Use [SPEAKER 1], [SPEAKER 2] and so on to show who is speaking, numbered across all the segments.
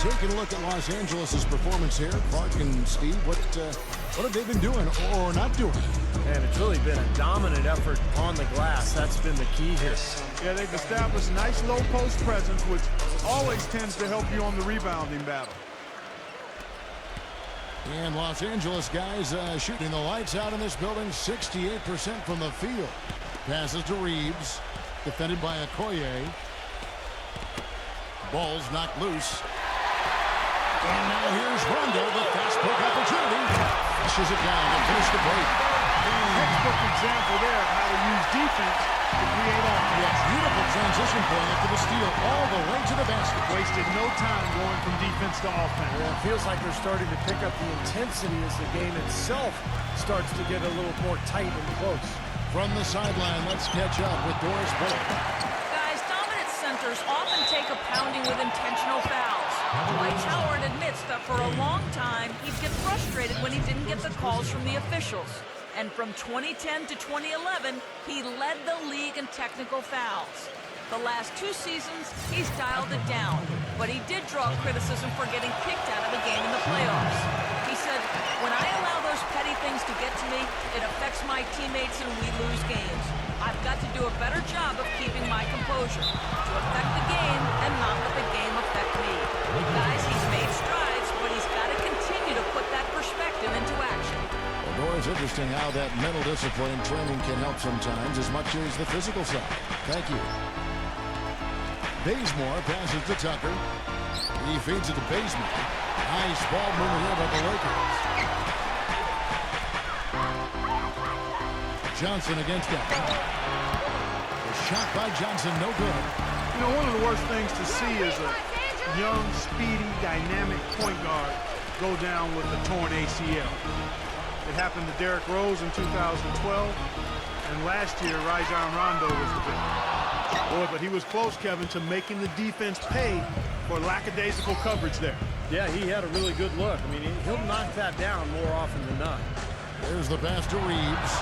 [SPEAKER 1] Taking a look at Los Angeles' performance here, Clark and Steve, what have they been doing or not doing?
[SPEAKER 2] And it's really been a dominant effort on the glass. That's been the key here.
[SPEAKER 3] Yeah, they've established nice low post presence, which always tends to help you on the rebounding battle.
[SPEAKER 1] And Los Angeles guys shooting the lights out in this building, 68% from the field. Passes to Reeves, defended by Okoye. Ball's knocked loose. And now here's Rondo, the fast break opportunity. Flushes it down to finish the break.
[SPEAKER 3] Textbook example there of how to use defense to create offense.
[SPEAKER 1] Yeah, beautiful transition point after the steal all the way to the basket.
[SPEAKER 3] Wasted no time going from defense to offense.
[SPEAKER 2] Yeah, it feels like they're starting to pick up the intensity as the game itself starts to get a little more tight and close.
[SPEAKER 1] From the sideline, let's catch up with Doris Burke.
[SPEAKER 4] Guys, dominant centers often take a pounding with intentional fouls. Dwight Howard admits that for a long time, he'd get frustrated when he didn't get the calls from the officials. And from 2010 to 2011, he led the league in technical fouls. The last 2 seasons, he's dialed it down, but he did draw criticism for getting kicked out of a game in the playoffs. He said, "When I allow those petty things to get to me, it affects my teammates and we lose games. I've got to do a better job of keeping my composure, to affect the game and not let the game affect me." Guys, he's made strides, but he's got to continue to put that perspective into action.
[SPEAKER 1] Well, it's interesting how that mental discipline training can help sometimes as much as the physical side. Thank you. Bazemore passes to Tucker. He feeds it to Bazemore. Nice ball movement here by the Lakers. Johnson against that. The shot by Johnson, no good.
[SPEAKER 3] You know, one of the worst things to see is a young, speedy, dynamic point guard go down with a torn ACL. It happened to Derrick Rose in 2012, and last year, Rajon Rondo was the victim. Boy, but he was close, Kevin, to making the defense pay for lackadaisical coverage there.
[SPEAKER 2] Yeah, he had a really good look. I mean, he'll knock that down more often than not.
[SPEAKER 1] There's the pass to Reeves.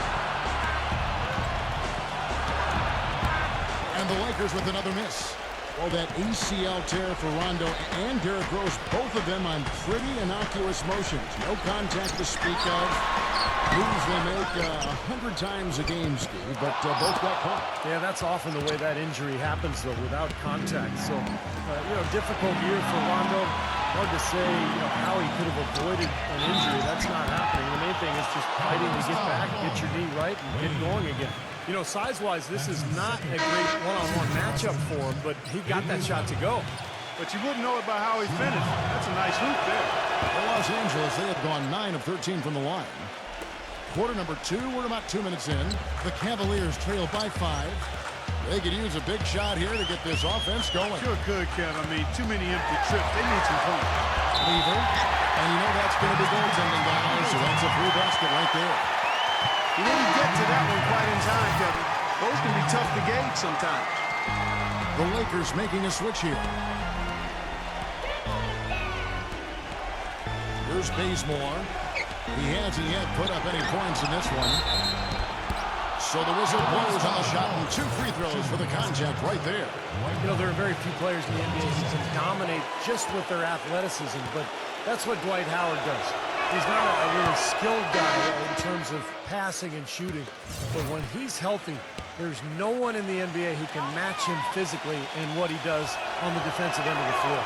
[SPEAKER 1] And the Lakers with another miss. Well, that ACL tear for Rondo and Derrick Rose, both of them on pretty innocuous motions. No contact to speak of. Moves they make 100 times a game, Steve, but both got caught.
[SPEAKER 2] Yeah, that's often the way that injury happens, though, without contact. So, difficult year for Rondo. Hard to say, how he could have avoided an injury. That's not happening. The main thing is just fighting to get back, get your knee right, and get going again. Size-wise, this is not a great one-on-one matchup for him, but he got that shot to go.
[SPEAKER 3] But you wouldn't know it by how he finished. That's a nice hoop there.
[SPEAKER 1] For Los Angeles, they have gone 9 of 13 from the line. Quarter number 2, we're about 2 minutes in. The Cavaliers trail by 5. They could use a big shot here to get this offense going.
[SPEAKER 3] Sure could, Kev. I mean, too many empty trips. They need some points.
[SPEAKER 1] Lever. And that's going to be goaltending, guys. So that's a free basket right there.
[SPEAKER 3] You didn't get to that one quite in time, Kevin. Those can be tough to gauge sometimes.
[SPEAKER 1] The Lakers making a switch here. Here's Bazemore. He hasn't yet put up any points in this one. So the whistle blows on the shot and 2 free throws for the contact right there.
[SPEAKER 2] There are very few players in the NBA who can dominate just with their athleticism, but that's what Dwight Howard does. He's not a really skilled guy in terms of passing and shooting, but when he's healthy, there's no one in the NBA who can match him physically in what he does on the defensive end of the floor.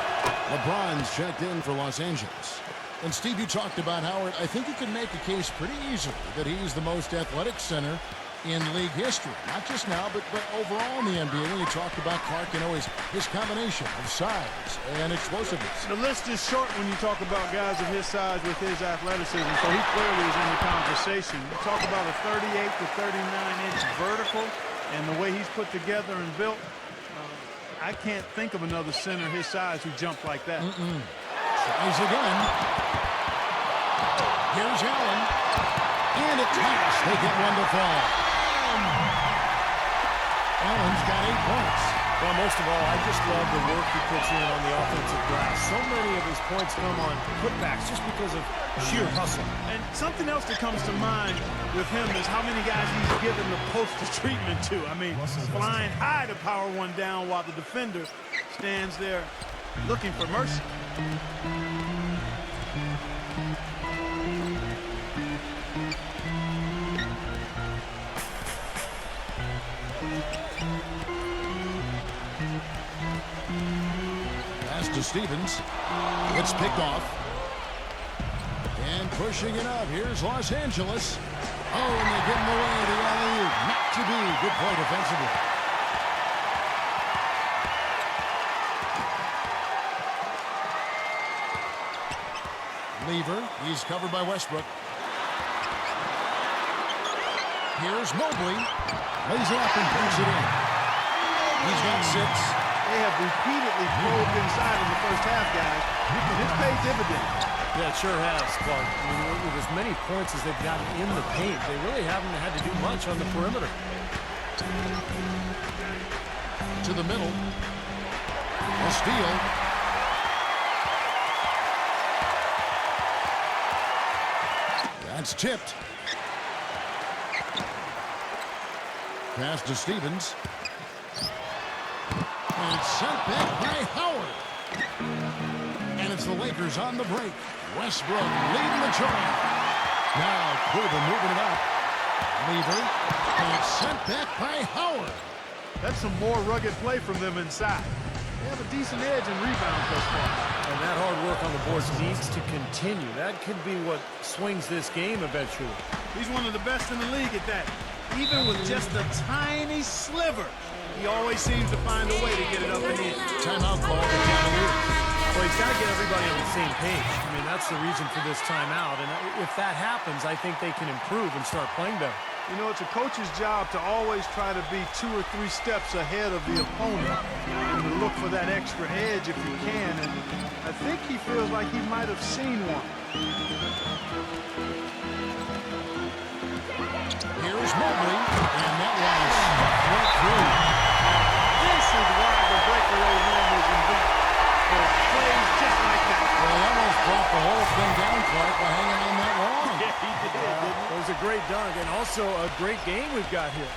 [SPEAKER 1] LeBron's checked in for Los Angeles. And Steve, you talked about Howard. I think you can make a case pretty easily that he's the most athletic center in league history. Not just now, but overall in the NBA. When you talked about Clark, his combination of size and explosiveness.
[SPEAKER 3] The list is short when you talk about guys of his size with his athleticism, so he clearly is in the conversation. You talk about a 38 to 39-inch vertical and the way he's put together and built. I can't think of another center his size who jumped like that.
[SPEAKER 1] Tries again. Here's Allen. And a toss. They get one to fall. Allen's got 8 points.
[SPEAKER 2] Well, most of all, I just love the work he puts in on the offensive glass. So many of his points come on putbacks just because of sheer hustle.
[SPEAKER 3] And something else that comes to mind with him is how many guys he's given the postal treatment to. I mean, flying high to power one down while the defender stands there looking for mercy.
[SPEAKER 1] Pass to Stevens. It's picked off. And pushing it up. Here's Los Angeles. Oh, and they give him away the alley-oop. Not to be. Good play defensively. Lever. He's covered by Westbrook. Here's Mobley. Lays it up and brings it in. He's got 6.
[SPEAKER 3] They have repeatedly probed inside in the first half, guys. It's paid dividends.
[SPEAKER 2] Yeah, it sure has, Clark. I mean, with as many points as they've gotten in the paint, they really haven't had to do much on the perimeter.
[SPEAKER 1] To the middle. A steal. That's tipped. Pass to Stevens. And it's sent back by Howard. And it's the Lakers on the break. Westbrook leading the charge. Now Cleveland moving it up. Lever. And it's sent back by Howard.
[SPEAKER 3] That's some more rugged play from them inside. They have a decent edge in rebounds thus far.
[SPEAKER 2] And that hard work on the boards needs to continue. That could be what swings this game eventually.
[SPEAKER 3] He's one of the best in the league at that. Even with just a tiny sliver, he always seems to find a way to get it up and in.
[SPEAKER 1] Timeout call for Cavaliers.
[SPEAKER 2] Well, he's got to get everybody on the same page. I mean, that's the reason for this timeout. And if that happens, I think they can improve and start playing better.
[SPEAKER 3] You know, it's a coach's job to always try to be 2 or 3 steps ahead of the opponent and to look for that extra edge if you can. And I think he feels like he might have seen one.
[SPEAKER 1] Here's Mobley, and that was right through.
[SPEAKER 3] This is why the breakaway run was invented. For plays just like that.
[SPEAKER 1] Well, he almost brought the whole thing down, Clark, by hanging on that long.
[SPEAKER 3] Yeah, he did, didn't he?
[SPEAKER 2] It was a great dunk and also a great game we've got here.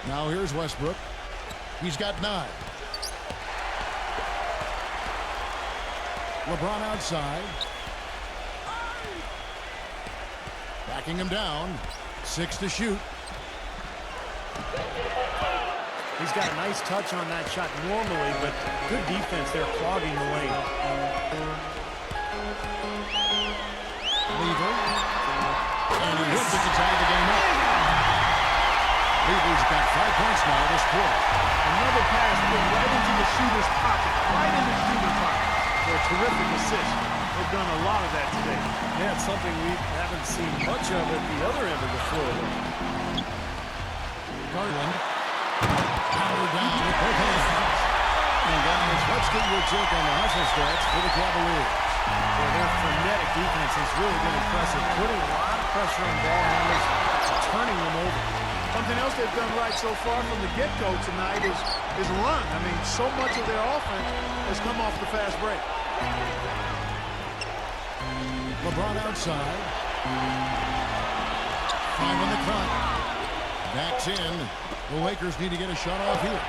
[SPEAKER 1] Now here's Westbrook. He's got 9. LeBron outside. Backing him down. 6 to shoot.
[SPEAKER 2] He's got a nice touch on that shot normally, but good defense there clogging the lane.
[SPEAKER 1] Lever. And he hits it to tie the game up. Lever's got 5 points now this quarter.
[SPEAKER 3] Another pass put right into the shooter's pocket. Right in the shooter's pocket. For a terrific assist. They've done a lot of that today.
[SPEAKER 2] Yeah, it's something we haven't seen much of at the other end of the floor.
[SPEAKER 1] Garland. Power down with both hands. And guys, let's get your take on the hustle stats for the Cavaliers.
[SPEAKER 2] Well, their frenetic defense has really been impressive, putting a lot of pressure on ball handlers, turning them over.
[SPEAKER 3] Something else they've done right so far from the get-go tonight is run. I mean, so much of their offense has come off the fast break.
[SPEAKER 1] LeBron outside. 5 on the clock. Backs in. The Lakers need to get a shot off here.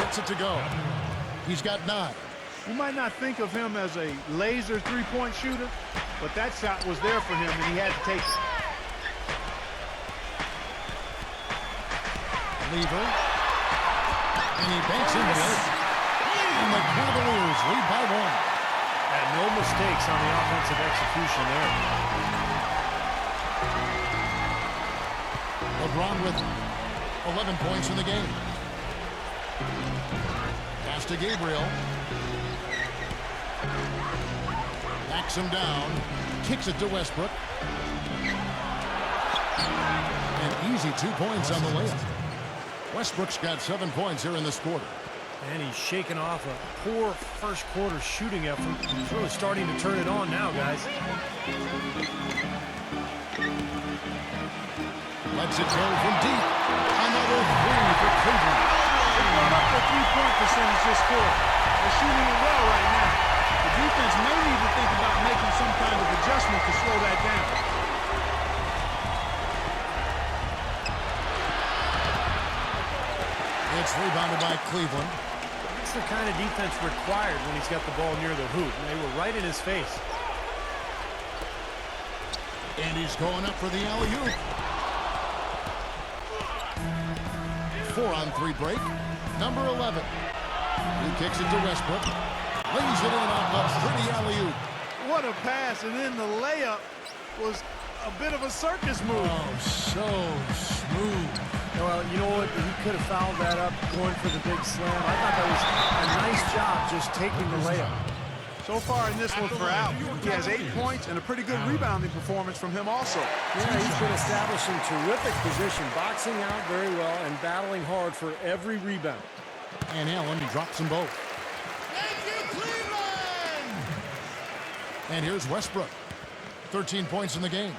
[SPEAKER 1] Gets it to go. He's got 9.
[SPEAKER 3] You might not think of him as a laser three-point shooter, but that shot was there for him, and he had to take it.
[SPEAKER 1] Lever. And he banks into it. And the Cavaliers lead by 1.
[SPEAKER 2] And no mistakes on the offensive execution there.
[SPEAKER 1] LeBron with 11 points in the game. Pass to Gabriel. Backs him down. Kicks it to Westbrook. An easy 2 points on the layup. Westbrook's got 7 points here in this quarter.
[SPEAKER 2] And he's shaking off a poor first quarter shooting effort. He's really starting to turn it on now, guys.
[SPEAKER 1] Lets it go from deep. Another 3 for Cleveland.
[SPEAKER 3] They've gone up their three-point percentage this quarter. They're shooting it well right now. The defense may need to think about making some kind of adjustment to slow that down.
[SPEAKER 1] It's rebounded by Cleveland.
[SPEAKER 2] It's the kind of defense required when he's got the ball near the hoop, and they were right in his face.
[SPEAKER 1] And he's going up for the alley-oop. 4-on-3 break. Number 11. He kicks it to Westbrook. Lays it in off a pretty alley-oop.
[SPEAKER 3] What a pass, and then the layup was a bit of a circus move.
[SPEAKER 1] Oh, so smooth.
[SPEAKER 2] Well, you know what? He could have fouled that up going for the big slam. I thought that was a nice job just taking the layup.
[SPEAKER 3] So far in this one for Al, he has 8 points and a pretty good rebounding performance from him also.
[SPEAKER 2] Yeah, he's been establishing terrific position, boxing out very well and battling hard for every rebound.
[SPEAKER 1] And Allen drops them both.
[SPEAKER 5] Thank you, Cleveland!
[SPEAKER 1] And here's Westbrook. 13 points in the game.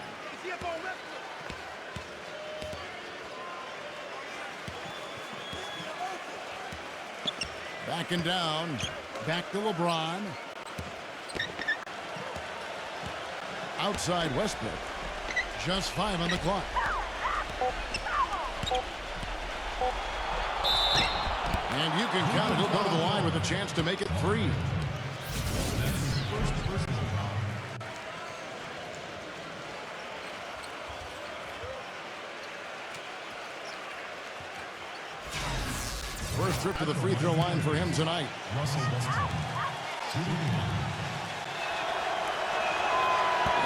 [SPEAKER 1] Backing down. Back to LeBron. Outside Westbrook. Just 5 on the clock. And you can count it. He'll go to the line with a chance to make it 3. First trip to the free throw line for him tonight.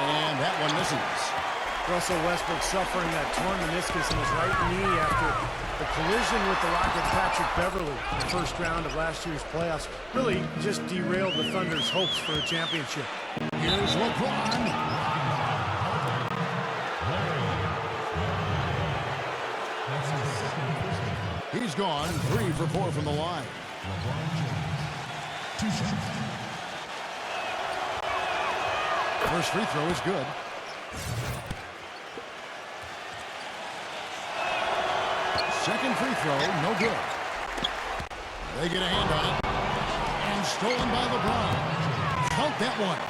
[SPEAKER 1] And that one misses.
[SPEAKER 2] Russell Westbrook suffering that torn meniscus in his right knee after the collision with the Rockets' Patrick Beverly in the first round of last year's playoffs. Really just derailed the Thunder's hopes for a championship.
[SPEAKER 1] Here's LeBron. He's gone 3 for 4 from the line. First free throw is good. Second free throw, no good. They get a hand on it. And stolen by LeBron. Count that one.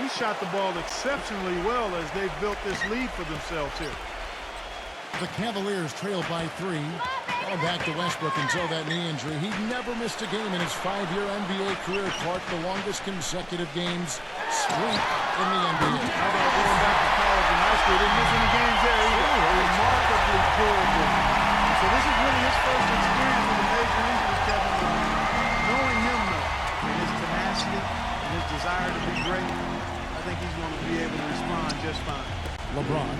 [SPEAKER 3] He shot the ball exceptionally well as they've built this lead for themselves here.
[SPEAKER 1] The Cavaliers trail by 3. Back to Westbrook until that knee injury. He never missed a game in his 5-year NBA career. Clark, the longest consecutive games streak in the NBA.
[SPEAKER 3] How about going back to college and high school? Didn't miss any games there either. Remarkably durable. So this is really his first experience with a major injury, Kevin. Knowing him, though, and his tenacity and his desire to be great, I think he's going to be able to respond just fine.
[SPEAKER 1] LeBron.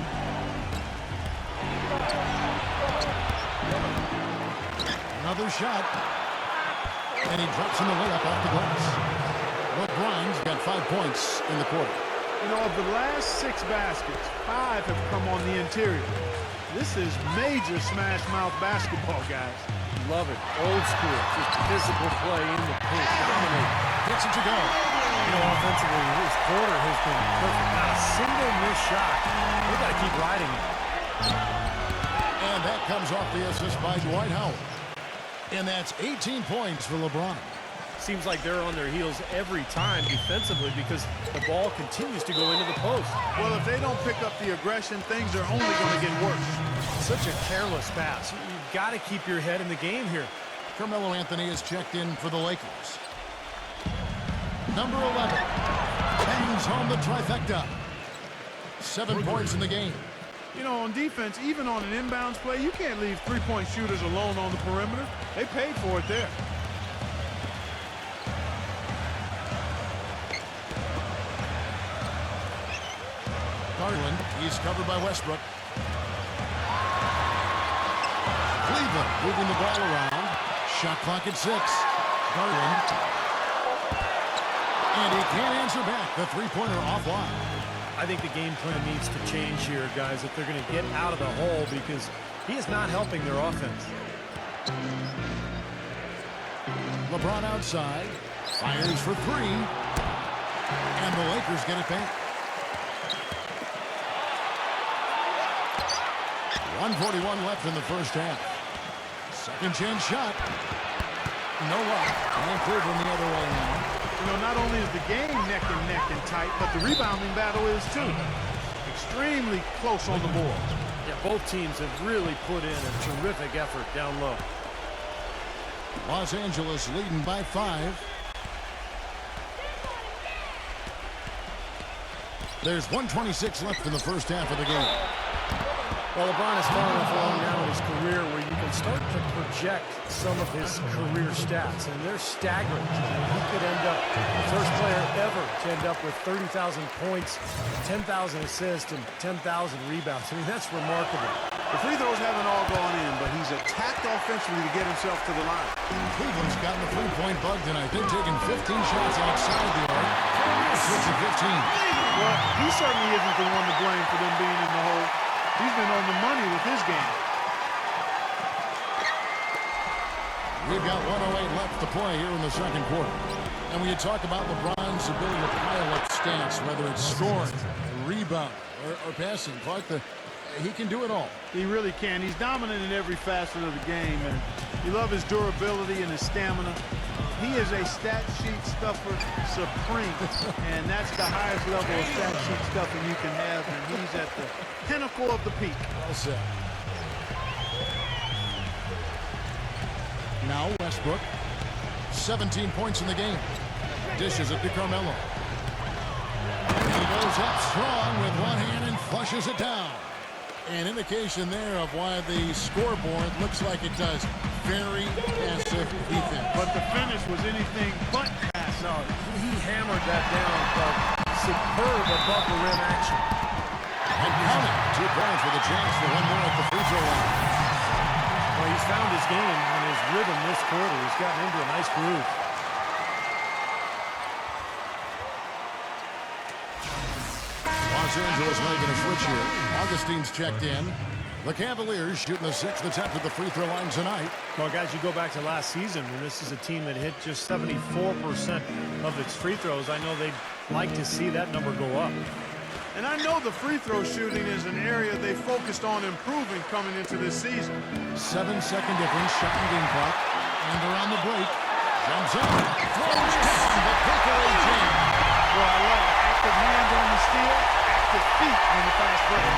[SPEAKER 1] Another shot. And he drops him the layup off the glass. LeBron's got 5 points in the quarter.
[SPEAKER 3] You know, of the last 6 baskets, 5 have come on the interior. This is major smash-mouth basketball, guys.
[SPEAKER 2] Love it. Old school. Just physical play in the paint. Dominate.
[SPEAKER 1] Gets it to go.
[SPEAKER 2] You know, offensively, his quarter has been perfect. Not a single missed shot. We've got to keep riding it.
[SPEAKER 1] And that comes off the assist by Dwight Howard. And that's 18 points for LeBron.
[SPEAKER 2] Seems like they're on their heels every time defensively because the ball continues to go into the post.
[SPEAKER 3] Well, if they don't pick up the aggression, things are only going to get worse.
[SPEAKER 2] Such a careless pass. You've got to keep your head in the game here.
[SPEAKER 1] Carmelo Anthony is checked in for the Lakers. Number 11 bangs home the trifecta. 7 points in the game.
[SPEAKER 3] You know, on defense, even on an inbounds play, you can't leave three-point shooters alone on the perimeter. They paid for it there.
[SPEAKER 1] Garland, he's covered by Westbrook. Cleveland moving the ball around. Shot clock at 6. Garland. And he can't answer back. The three-pointer offline.
[SPEAKER 2] I think the game plan needs to change here, guys, if they're going to get out of the hole because he is not helping their offense.
[SPEAKER 1] LeBron outside. Fires for 3. And the Lakers get it back. 1:41 left in the first half. Second chance shot. No luck. And Cleveland the other way now.
[SPEAKER 3] You know, not only is the game neck and tight, but the rebounding battle is too. Extremely close on the board.
[SPEAKER 2] Yeah, both teams have really put in a terrific effort down low.
[SPEAKER 1] Los Angeles leading by 5. There's 1:26 left in the first half of the game.
[SPEAKER 2] Well, LeBron is far enough along now in his career where you can start to project some of his career stats, and they're staggering. He could end up the first player ever to end up with 30,000 points, 10,000 assists, and 10,000 rebounds. I mean, that's remarkable.
[SPEAKER 3] The free throws haven't all gone in, but he's attacked offensively to get himself to the line.
[SPEAKER 1] Cleveland's gotten the three-point bug tonight. They're taking 15 shots outside the arc. 6 of 15.
[SPEAKER 3] Well, he certainly isn't the one to blame for them being in the hole. He's been on the money with his game.
[SPEAKER 1] We've got 1:08 left to play here in the second quarter. And when you talk about LeBron's ability to pile up stats, whether it's scoring, rebound, or passing, Clark, he can do it all.
[SPEAKER 3] He really can. He's dominant in every facet of the game, and you love his durability and his stamina. He is a stat sheet stuffer supreme, and that's the highest level of stat sheet stuffing you can have, and he's at the pinnacle of the peak.
[SPEAKER 1] Well said. Now Westbrook, 17 points in the game. Dishes it to Carmelo. He goes up strong with one hand and flushes it down. An indication there of why the scoreboard looks like it does. Very passive defense.
[SPEAKER 3] But the finish was anything but passive.
[SPEAKER 2] No, he hammered that down, but superb above the rim action.
[SPEAKER 1] And counting. 2 points with a chance for one more at the free throw line.
[SPEAKER 2] Well, he's found his game and his rhythm this quarter. He's gotten into a nice groove.
[SPEAKER 1] Los Angeles making a switch here. Augustine's checked in. The Cavaliers shooting the 6th attempt at the free throw line tonight.
[SPEAKER 2] Well, guys, you go back to last season, and this is a team that hit just 74% of its free throws. I know they'd like to see that number go up.
[SPEAKER 3] And I know the free throw shooting is an area they focused on improving coming into this season.
[SPEAKER 1] 7-second difference, shot and game clock. And around the break. Jumps up. Throws down the breakaway jam.
[SPEAKER 3] Well, I love it. Active hands on the steal, active feet on the fast break.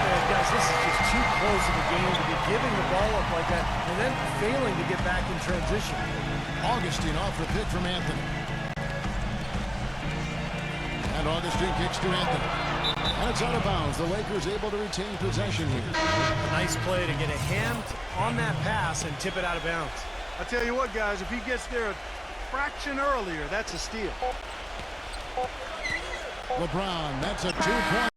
[SPEAKER 2] Okay, guys, this is just too close of a game to be giving the ball up like that and then failing to get back in transition.
[SPEAKER 1] Augustine off the pick from Anthony. And Augustine kicks to Anthony. And it's out of bounds. The Lakers able to retain possession here.
[SPEAKER 2] A nice play to get a hand on that pass and tip it out of bounds.
[SPEAKER 3] I tell you what, guys, if he gets there a fraction earlier, that's a steal.
[SPEAKER 1] LeBron, that's a 2-point.